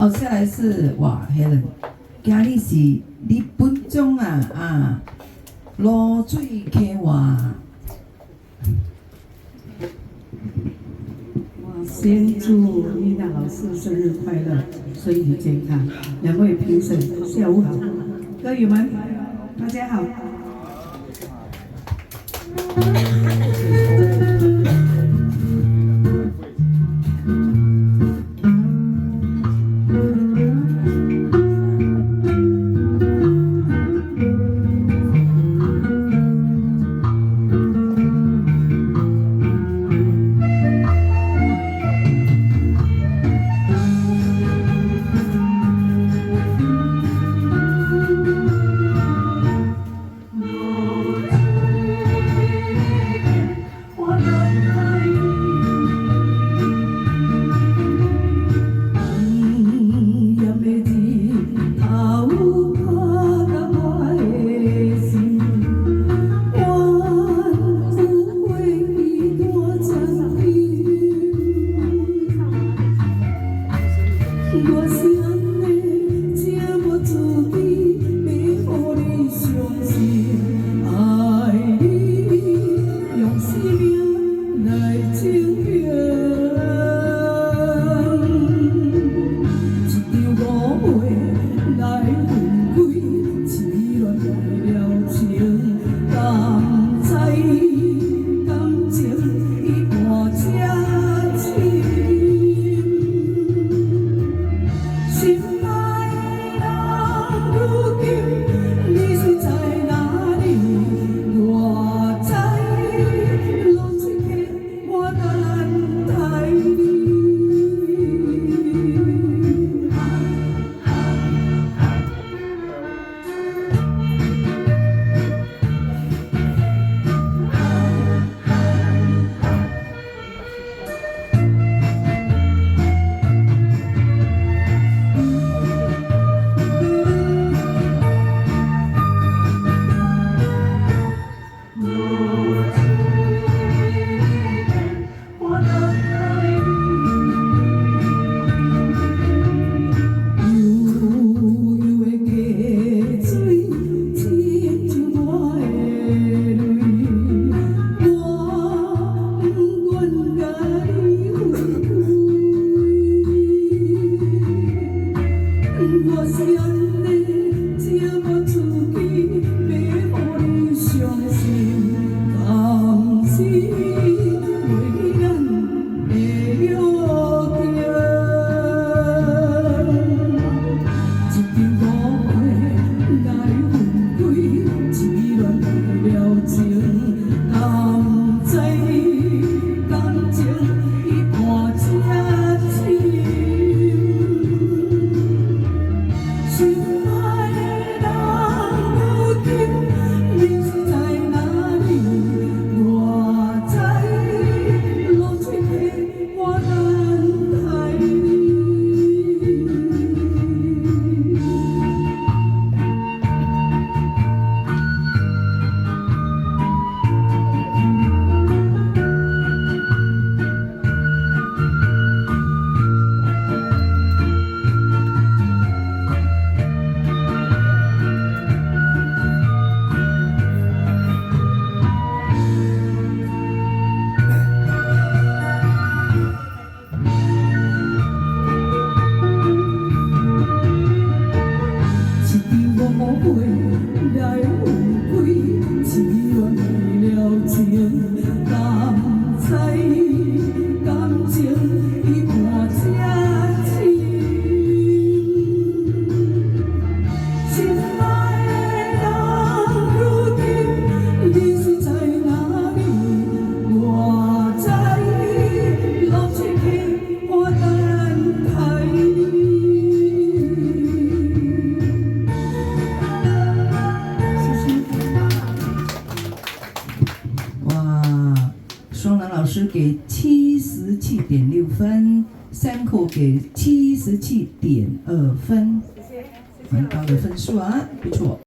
哦，下来是哇，Helen， 今日是日本中露水溪话。我先祝丽娜老师生日快乐，身体健康。两位评审，下午好，歌友们，大家好。我想你这么注定，要予你相信，爱你用生命来证明。一场误会来分开，痴恋为了情，甘知感情已半遮深。心爱的人，如今你是在哪里？我在路一刻，我等待你。我想你这么注定，要予你相信，甘是为咱的约定。一场误会来分开，痴恋为了情，甘知感情已半遮深。心爱的人，如今你是在哪里？我在路一刻，我等待你。误会来分开，痴恋为了情，甘知感情已半遮深。心爱的人，如今你是在哪里？我在路一刻，我等待你。双男老师给77.6分，Sanko 给77.2分，很高的分数啊，不错。